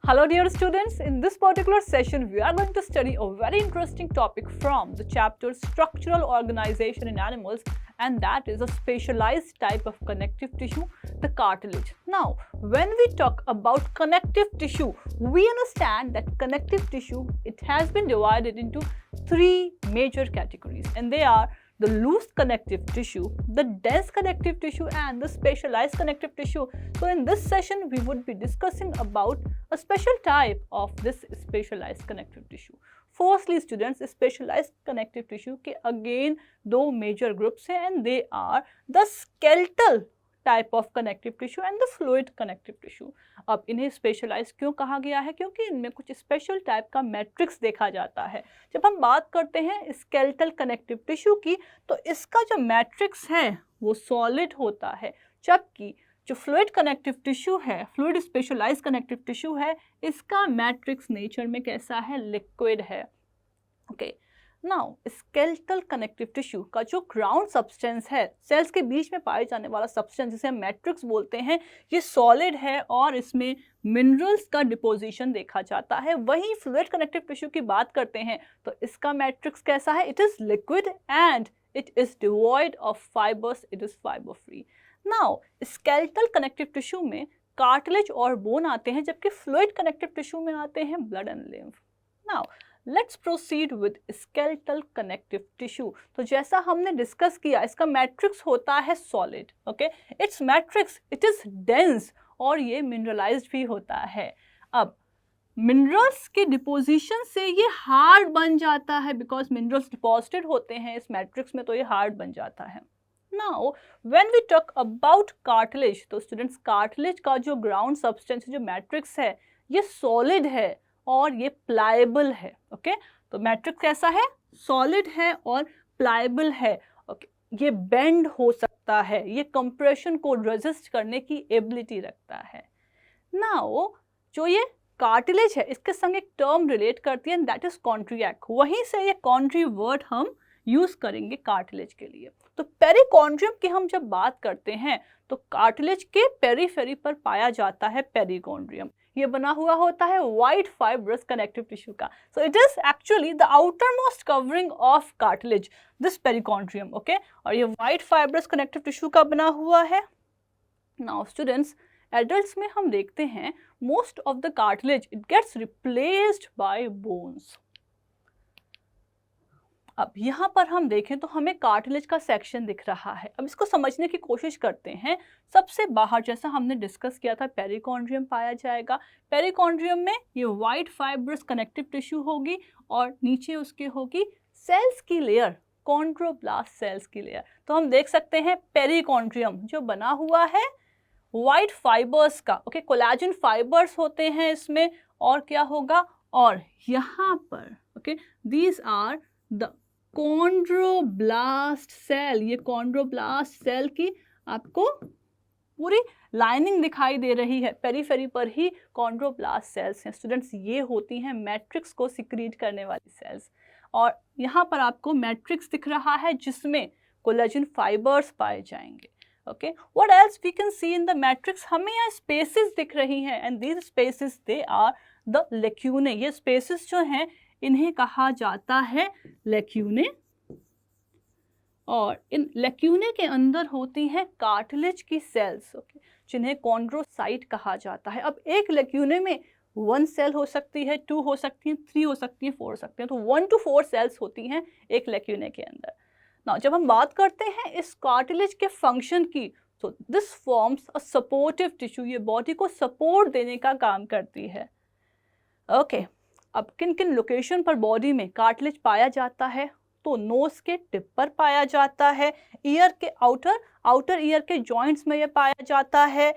Hello dear students, in this particular session we are going to study a very interesting topic from the chapter Structural Organization in Animals, and that is a specialized type of connective tissue, the cartilage. Now, when we talk about connective tissue, we understand that connective tissue, it has been divided into three major categories, and they are the loose connective tissue, the dense connective tissue, and the specialized connective tissue. So in this session we would be discussing about a special type of this specialized connective tissue. Firstly students, specialized connective tissue के again दो major groups हैं, and they are the skeletal type of connective tissue and the fluid connective tissue. अब इन्हें specialise क्यों कहा गया है? क्योंकि इनमें कुछ स्पेशल टाइप का मैट्रिक्स देखा जाता है. जब हम बात करते हैं स्केलेटल कनेक्टिव टिश्यू की, तो इसका जो मैट्रिक्स है वो सॉलिड होता है, जबकि जो फ्लूइड कनेक्टिव टिश्यू है, फ्लूइड स्पेशलाइज कनेक्टिव टिश्यू है, इसका मैट्रिक्स नेचर में कैसा है? लिक्विड है. Okay, now skeletal connective tissue का जो ग्राउंड सब्सटेंस है, सेल्स के बीच में पाए जाने वाला सब्सटेंस जिसे हम मैट्रिक्स बोलते हैं, ये सॉलिड है और इसमें मिनरल्स का डिपोजिशन देखा जाता है. वहीं फ्लूइड कनेक्टिव टिश्यू की बात करते हैं तो इसका मैट्रिक्स कैसा है? It is liquid and it is devoid of fibres, it is fibre free. Now skeletal connective tissue में कार्टिलेज और बोन आते हैं, जबकि फ्लूइड कनेक्टिव टिश्यू में आते हैं blood and lymph. Now let's proceed with skeletal connective tissue. तो जैसा हमने डिस्कस किया, इसका मैट्रिक्स होता है solid. Okay, it's matrix it is dense और ये मिनरलाइज्ड भी होता है. अब मिनरल्स के डिपोजिशन से ये हार्ड बन जाता है, बिकॉज मिनरल्स डिपॉजिटेड होते हैं इस मैट्रिक्स में, तो ये हार्ड बन जाता है. Now when we talk about cartilage, तो स्टूडेंट्स कार्टिलेज का जो ग्राउंड सब्सटेंस, जो मैट्रिक्स है, ये सॉलिड है और ये प्लायबल है. ओके, तो मैट्रिक्स कैसा है? सॉलिड है और प्लायबल है. ओके, ये बेंड हो सकता है, ये कंप्रेशन को रेजिस्ट करने की एबिलिटी रखता है. नाउ जो ये कार्टिलेज है, इसके संग एक टर्म रिलेट करती है, दैट इज कॉन्ट्रिएक्ट. वहीं से ये कॉन्ट्री वर्ड हम यूज करेंगे कार्टिलेज के लिए. तो पेरिकॉन्ड्रियम की हम जब बात करते हैं तो कार्टिलेज के पेरीफेरी पर पाया जाता है पेरिकॉन्ड्रियम. ये बना हुआ होता है वाइट फाइब्रस कनेक्टिव टिश्यू का. So it is actually the outer most covering of cartilage, this perichondrium. Okay, और ये वाइट फाइब्रस कनेक्टिव टिश्यू का बना हुआ है. नाउ स्टूडेंट्स, एडल्ट्स में हम देखते हैं most of the cartilage it gets replaced by bones. अब यहाँ पर हम देखें तो हमें कार्टिलेज का सेक्शन दिख रहा है. अब इसको समझने की कोशिश करते हैं. सबसे बाहर जैसा हमने डिस्कस किया था, पेरिकॉन्ड्रियम पाया जाएगा. पेरिकॉन्ड्रियम में ये वाइट फाइब्रस कनेक्टिव टिश्यू होगी और नीचे उसके होगी सेल्स की लेयर, कॉन्ड्रोब्लास्ट सेल्स की लेयर. तो हम देख सकते हैं पेरिकॉन्ड्रियम जो बना हुआ है वाइट फाइबर्स का. ओके, कोलेजन फाइबर्स होते हैं इसमें, और क्या होगा? और यहाँ पर okay, these are the chondroblast cell. ये कॉन्ड्रोब्लास्ट सेल की आपको पूरी लाइनिंग दिखाई दे रही है. पेरीफेरी पर ही कॉन्ड्रोब्लास्ट सेल्स हैं. स्टूडेंट्स, ये होती हैं मैट्रिक्स को सिक्रीट करने वाली सेल्स. और यहाँ पर आपको मैट्रिक्स दिख रहा है जिसमें कोलेजन फाइबर्स पाए जाएंगे. Okay, what else we can see in the matrix? हमें यहाँ स्पेसेस दिख रही हैं, and these spaces they are the lacunae. ये स्पेसेस जो हैं इन्हें कहा जाता है लेक्यूने, और इन लेक्यूने के अंदर होती हैं कार्टिलेज की सेल्स. ओके, जिन्हें कॉन्ड्रोसाइट कहा जाता है. अब एक लेक्यूने में 1 सेल हो सकती है, 2 हो सकती हैं, 3 हो सकती हैं, 4 हो सकती हैं. तो 1 to 4 सेल्स होती हैं एक लेक्यूने के अंदर. ना जब हम बात करते हैं इस कार्टिलेज के फंक्शन की, तो this forms a supportive tissue. ये बॉडी को सपोर्ट देने का काम करती है. ओके, अब किन किन लोकेशन पर बॉडी में कार्टिलेज पाया जाता है? तो नोज के टिप पर पाया जाता है, ईयर के आउटर ईयर के जॉइंट्स में ये पाया जाता है.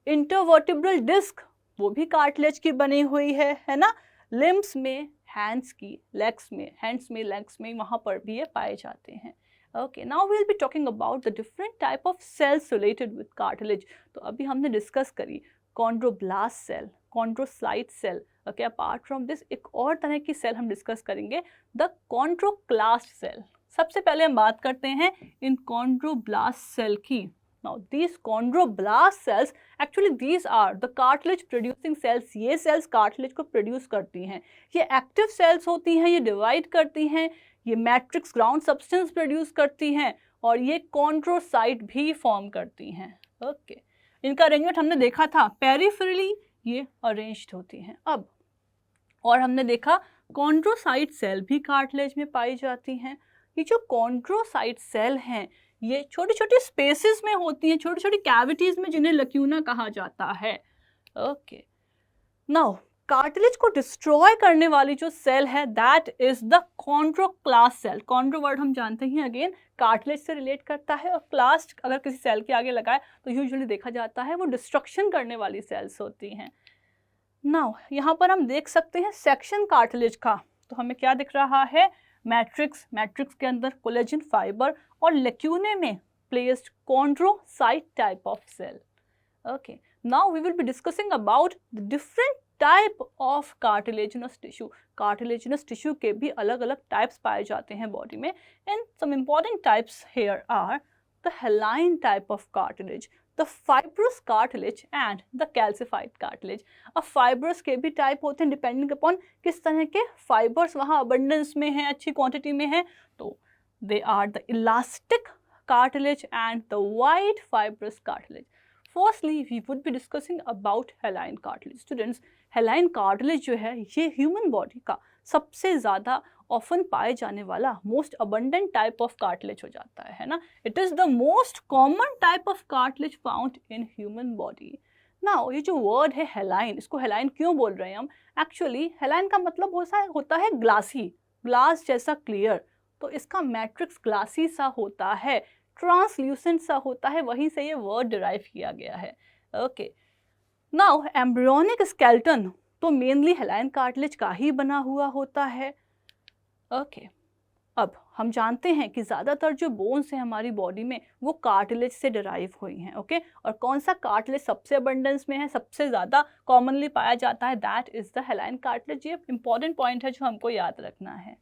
इंटरवर्टिब्रल डिस्क वो भी कार्टिलेज की बनी हुई है ना. लिम्स में, हैंड्स में लेग्स में वहाँ पर भी ये पाए जाते हैं. Okay, now we will be talking about the different type of cells related with cartilage. तो अभी हमने डिस्कस करी chondroblast cell, chondrocyte cell. Okay, apart from this एक और तरह की सेल हम डिस्कस करेंगे, द कॉन्ड्रोक्लास्ट सेल. सबसे पहले हम बात करते हैं इन कॉन्ड्रोब्लास्ट सेल की. Now these chondroblast cells, actually these are the cartilage producing cells. ये cells cartilage को produce करती हैं. ये active cells होती हैं, ये divide करती हैं, ये matrix ground substance produce करती हैं और ये chondrocyte भी form करती हैं. Okay. इनका अरेंजमेंट हमने देखा था, पेरिफेरली ये अरेंज्ड होती हैं. अब और हमने देखा कॉन्ड्रोसाइट सेल भी कार्टिलेज में पाई जाती हैं. ये जो कॉन्ड्रोसाइट सेल हैं ये छोटी छोटी स्पेसेस में होती हैं, छोटी छोटी कैविटीज में, जिन्हें लक्यूना कहा जाता है. ओके, नाउ कार्टिलेज को डिस्ट्रॉय करने वाली जो सेल है that is the chondroclast cell. Chondro word हम जानते हैं अगेन कार्टिलेज से रिलेट करता है, और क्लास्ट अगर किसी सेल के आगे लगाए तो यूजुअली देखा जाता है वो डिस्ट्रक्शन करने वाली सेल्स होती हैं. नाउ यहाँ पर हम देख सकते हैं सेक्शन कार्टिलेज का, तो हमें क्या दिख रहा है, मैट्रिक्स, मैट्रिक्स के अंदर कोलेजन फाइबर और लेक्यूने में placed chondrocyte type of cell. Okay, now we will be discussing about the different type of cartilaginous tissue. Cartilaginous tissue के भी अलग अलग टाइप्स पाए जाते हैं बॉडी में, and some important types here are the hyaline type of cartilage, the fibrous cartilage and the calcified cartilage. अब fibrous के भी टाइप होते हैं डिपेंडिंग अपॉन किस तरह के फाइबर्स वहाँ अबंडेंस में हैं, अच्छी क्वांटिटी में हैं. तो they are the elastic cartilage and the white fibrous cartilage. Firstly, we would be discussing about haline cartilage. Students, haline cartilage जो है ये ह्यूमन बॉडी का सबसे ज़्यादा ऑफन पाए जाने वाला most abundant type of cartilage हो जाता है ना. It is the most common type of cartilage found in human body. Now ये जो वर्ड है हेलाइन, इसको हेलाइन क्यों बोल रहे हैं हम, एक्चुअली हेलाइन का मतलब होता है ग्लासी, ग्लास जैसा क्लियर. तो इसका मैट्रिक्स ग्लासी सा होता है, ट्रांसल्यूसेंट सा होता है, वहीं से ये वर्ड डिराइव किया गया है. ओके, नाउ एम्ब्रियोनिक स्केलेटन तो मेनली हेलाइन कार्टिलेज का ही बना हुआ होता है. ओके, अब हम जानते हैं कि ज़्यादातर जो बोन्स हैं हमारी बॉडी में वो कार्टिलेज से डिराइव हुई हैं. ओके, और कौन सा कार्टिलेज सबसे अबंडेंस में है, सबसे ज़्यादा कॉमनली पाया जाता है, दैट इज़ द हेलाइन कार्टिलेज. ये इंपॉर्टेंट पॉइंट है जो हमको याद रखना है.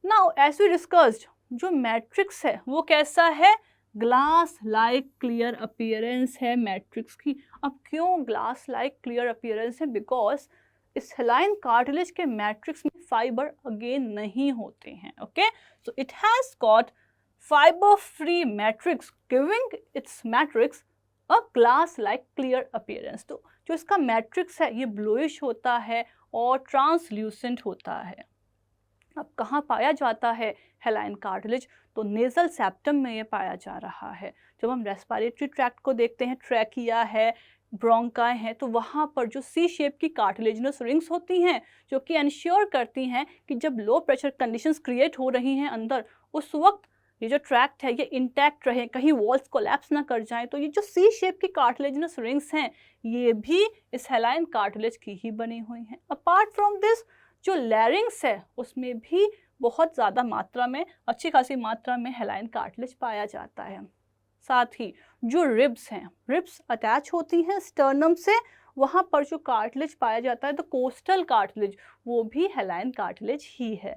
नाउ एज वी डिस्कस्ड, जो मैट्रिक्स है वो कैसा है, ग्लास लाइक क्लियर अपीयरेंस है मैट्रिक्स की. अब क्यों ग्लास लाइक क्लियर अपीयरेंस है, बिकॉज इस हेलाइन कार्टिलेज के मैट्रिक्स में फाइबर अगेन नहीं होते हैं. Okay, so it has got fibre free matrix giving it's matrix a glass like clear appearance. तो जो इसका मैट्रिक्स है ये ब्लूइश होता है और ट्रांसल्यूसेंट होता है. अब कहाँ पाया जाता है हेलाइन कार्टिलेज, तो नेजल सेप्टम में ये पाया जा रहा है. जब हम रेस्पिरेटरी ट्रैक्ट को देखते हैं, ट्रैकिया है, ब्रोंकाई हैं, तो वहाँ पर जो सी शेप की कार्टिलेजिनस रिंग्स होती हैं जो कि इंश्योर करती हैं कि जब लो प्रेशर कंडीशंस क्रिएट हो रही हैं अंदर, उस वक्त ये जो ट्रैक्ट है ये इंटैक्ट रहे, कहीं वॉल्स कोलैप्स ना कर जाएं. तो ये जो सी शेप की कार्टिलेजिनस रिंग्स हैं ये भी इस हेलाइन कार्टिलेज की ही बनी हुई हैं. अपार्ट फ्रॉम दिस, जो लैरिंग्स है उसमें भी बहुत ज़्यादा मात्रा में, अच्छी खासी मात्रा में हेलाइन कार्टिलेज पाया जाता है. साथ ही जो रिब्स हैं, रिब्स अटैच होती हैं स्टर्नम से, वहाँ पर जो कार्टिलेज पाया जाता है, तो कोस्टल कार्टिलेज, वो भी हेलाइन कार्टिलेज ही है.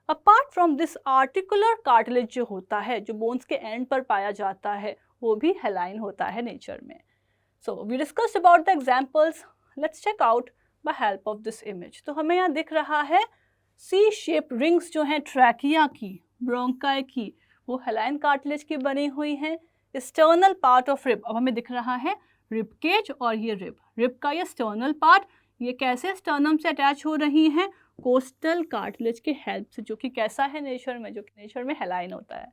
Apart from this, articular cartilage जो होता है, जो बोन्स के एंड पर पाया जाता है, वो भी हेलाइन होता है नेचर में. So we discussed about the examples. Let's check out by help of this image. तो हमें यहाँ दिख रहा है सी शेप रिंग्स जो हैं ट्रैकिया की, ब्रोंकाई की, वो हेलाइन कार्टिलेज की बनी हुई हैं. एक्सटर्नल पार्ट ऑफ रिब, अब हमें दिख रहा है रिब केज और ये रिब का ये एक्सटर्नल पार्ट, ये कैसे स्टर्नम से अटैच हो रही हैं, कोस्टल कार्टिलेज के हेल्प से, जो कि कैसा है नेचर में, जो कि नेचर में हेलाइन होता है.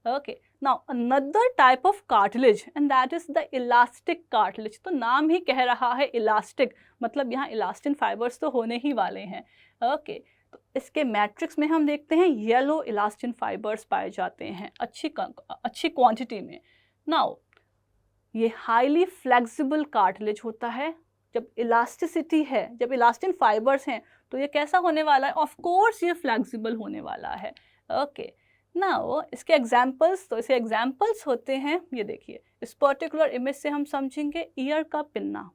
Okay, now another type of cartilage and that is the elastic cartilage. तो नाम ही कह रहा है इलास्टिक, मतलब यहाँ इलास्टिन फाइबर्स तो होने ही वाले हैं. ओके, तो इसके मैट्रिक्स में हम देखते हैं येलो इलास्टिन फाइबर्स पाए जाते हैं अच्छी क्वांटिटी में. नाउ ये हाईली फ्लेक्सिबल कार्टिलेज होता है. जब इलास्टिसिटी है, जब इलास्टिन फाइबर्स हैं, तो ये कैसा होने वाला है, ऑफ कोर्स ये फ्लेक्सिबल होने वाला है. ओके, नाउ इसके एग्जाम्पल्स, तो इसके एग्जाम्पल्स होते हैं, ये देखिए इस पर्टिकुलर इमेज से हम समझेंगे ईयर का पिन्ना.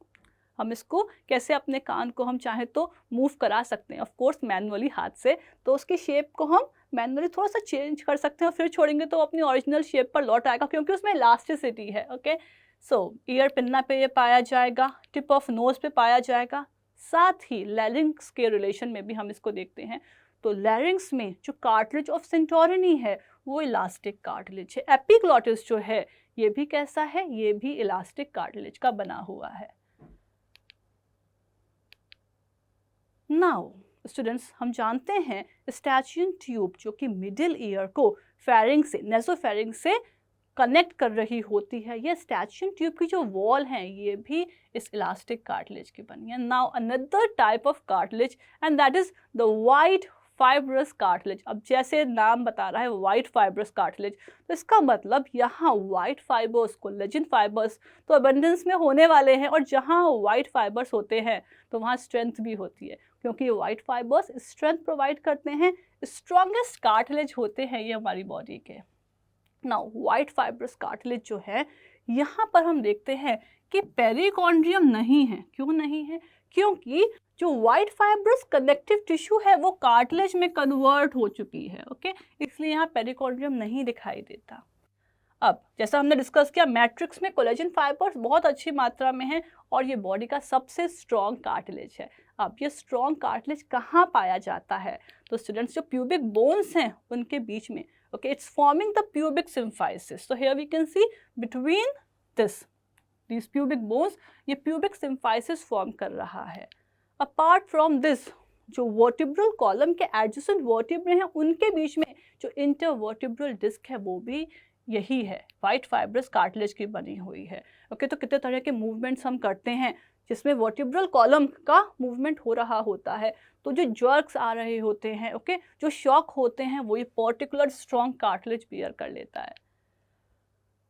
हम इसको कैसे अपने कान को हम चाहे तो मूव करा सकते हैं, ऑफ कोर्स मैनुअली हाथ से। तो उसकी शेप को हम मैनुअली थोड़ा सा चेंज कर सकते हैं और फिर छोड़ेंगे तो अपनी ओरिजिनल शेप पर लौट आएगा, क्योंकि उसमें इलास्टिसिटी है। ओके, सो ईयर पिन्ना पे ये पाया जाएगा, टिप ऑफ नोज पे पाया जाएगा, साथ ही लैरिंक्स के रिलेशन में भी हम इसको देखते हैं। तो लैरिंक्स में जो कार्टिलेज ऑफ सेंटोरिनी है वो इलास्टिक कार्टिलेज है। एपिग्लॉटिस जो है ये भी कैसा है, ये भी इलास्टिक कार्टिलेज का बना हुआ है। नाउ स्टूडेंट्स, हम जानते हैं स्टैचियन ट्यूब जो कि मिडिल ईयर को फेरिंग्स से, नेसोफेरिंग्स से कनेक्ट कर रही होती है, ये स्टैचियन ट्यूब की जो वॉल हैं ये भी इस इलास्टिक कार्टिलेज की बनी है। Now another type of cartilage and that is the white fibrous cartilage. अब जैसे नाम बता रहा है वाइट फाइब्रस कार्टिलेज, तो इसका मतलब यहाँ वाइट फाइबर्स, कोलेजन फाइबर्स तो अबंडेंस में होने वाले हैं, और जहाँ वाइट फाइबर्स होते हैं तो वहाँ स्ट्रेंथ भी होती है, क्योंकि वाइट फाइबर्स स्ट्रेंथ प्रोवाइड करते हैं, स्ट्रॉन्गेस्ट कार्टिलेज होते हैं ये हमारी बॉडी के। नाउ वाइट फाइब्रस कार्टिलेज जो है यहाँ पर हम देखते हैं कि पेरिकॉन्ड्रियम नहीं है। क्यों नहीं है? क्योंकि जो वाइट फाइब्रस कनेक्टिव टिश्यू है वो कार्टिलेज में कन्वर्ट हो चुकी है। ओके, इसलिए यहाँ पेरिकॉन्ड्रियम नहीं दिखाई देता। अब जैसा हमने डिस्कस किया, मैट्रिक्स में कोलेजन फाइबर्स बहुत अच्छी मात्रा में है और ये बॉडी का सबसे स्ट्रॉन्ग कार्टिलेज है। अब ये स्ट्रॉन्ग कार्टिलेज कहाँ पाया जाता है? तो स्टूडेंट्स, जो प्यूबिक बोन्स हैं उनके बीच में। Okay, it's forming the pubic symphysis. So here we can see between these pubic bones, ये pubic symphysis form कर रहा है। Apart from this, जो vertebral column के adjacent vertebrae हैं उनके बीच में जो intervertebral disc है वो भी यही है, white fibrous cartilage की बनी हुई है। ओके, तो कितने तरह के मूवमेंट्स हम करते हैं जिसमें वर्टिब्रल कॉलम का मूवमेंट हो रहा होता है, तो जो जर्क्स आ रहे होते हैं, ओके, जो शॉक होते हैं, वो ये पर्टिकुलर स्ट्रॉन्ग कार्टिलेज बियर कर लेता है।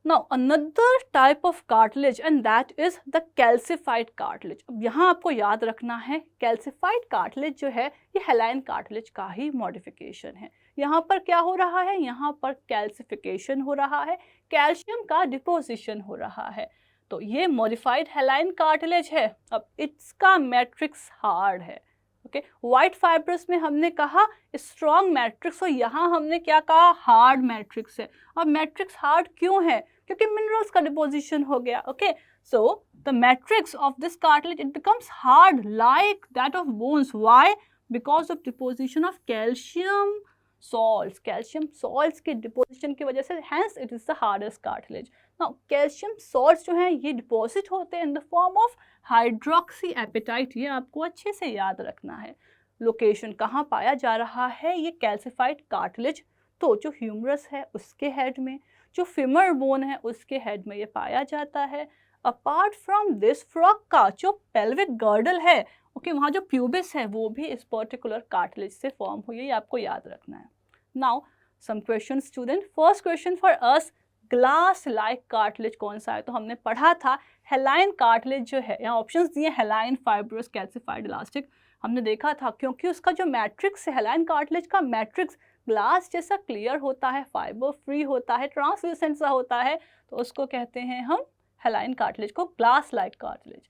Now another type of cartilage and that is the calcified cartilage. अब यहाँ आपको याद रखना है, कैल्सिफाइड कार्टिलेज जो है ये हेलाइन कार्टिलेज का ही मॉडिफिकेशन है। यहाँ पर क्या हो रहा है? यहाँ पर कैल्सिफिकेशन हो रहा है, कैल्शियम का डिपोजिशन हो रहा है। तो ये मॉडिफाइड हेलाइन कार्टिलेज है। अब इसका मैट्रिक्स हार्ड है। ओके, व्हाइट फाइब्रस में हमने कहा स्ट्रॉन्ग मैट्रिक्स, और यहाँ हमने क्या कहा? हार्ड मैट्रिक्स है। अब मैट्रिक्स हार्ड क्यों है? क्योंकि मिनरल्स का डिपोजिशन हो गया। Okay, so the matrix of this cartilage it becomes hard like that of bones. Why? Because of deposition of calcium salts. Calcium salts के डिपोजिशन की वजह से hence it is the hardest cartilage. Now calcium salts जो हैं ये deposit होते हैं in the form of hydroxyapatite. ये आपको अच्छे से याद रखना है। लोकेशन कहाँ पाया जा रहा है? ये कैल्सिफाइड कार्टिलेज तो जो ह्यूमरस है उसके हेड में, जो फीमर बोन है उसके हेड में ये पाया जाता है। अपार्ट फ्रॉम दिस, फ्रॉग का जो पेल्विक गर्डल है, ओके, वहाँ जो प्यूबिस है वो भी इस पर्टिकुलर कार्टिलेज से फॉर्म हुई है, ये आपको याद रखना है। Now some question student. First question for us, glass like cartilage कौन सा है? तो हमने पढ़ा था हेलाइन कार्टिलेज जो है, यहाँ ऑप्शंस दिए हेलाइन, फाइब्रस, कैल्सिफाइड, इलास्टिक। हमने देखा था क्योंकि उसका जो मैट्रिक्स है, हेलाइन कार्टिलेज का मैट्रिक्स ग्लास जैसा क्लियर होता है, फाइबर फ्री होता है, ट्रांसल्यूसेंट सा होता है, तो उसको कहते हैं हम हेलाइन कार्टिलेज को, glass like cartilage.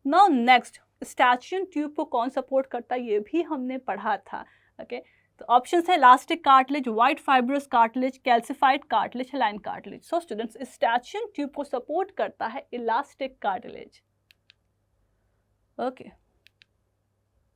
Now next, eustachian tube को कौन सपोर्ट करता है? ये भी हमने पढ़ा था। ओके, तो ऑप्शंस है elastic cartilage, white fibrous cartilage, calcified cartilage, hyaline cartilage. So students, eustachian tube को सपोर्ट करता है elastic cartilage. Okay,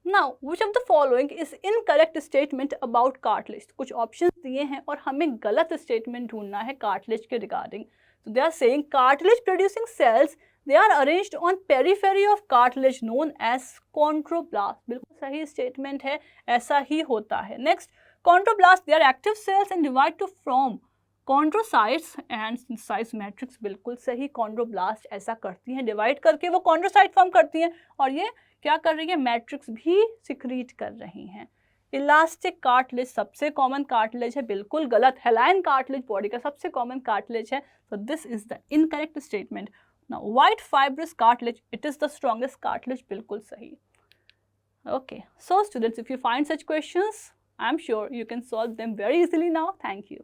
now which of the following is incorrect statement about cartilage? कुछ ऑप्शंस दिए हैं और हमें गलत स्टेटमेंट ढूंढना है कार्टिलेज के रिगार्डिंग। तो they are saying cartilage producing cells they are arranged on periphery of cartilage known as chondroblast। बिल्कुल सही स्टेटमेंट है, ऐसा ही होता है। Next, chondroblast they are active cells and divide to form chondrocytes and synthesize matrix। बिल्कुल सही, chondroblast ऐसा करती हैं, डिवाइड करके वो chondrocyte फॉर्म करती हैं और ये क्या कर रही है? मैट्रिक्स भी सिक्रीट कर रही हैं। इलास्टिक कार्टिलेज सबसे कॉमन कार्टिलेज है, बिल्कुल गलत। हेलाइन कार्टिलेज बॉडी का सबसे कॉमन कार्टिलेज है, so this is the incorrect statement। Now, white fibrous cartilage, it is the strongest cartilage, बिल्कुल सही। Okay, so students, if you find such questions, I'm sure you can solve them very easily now. Thank you.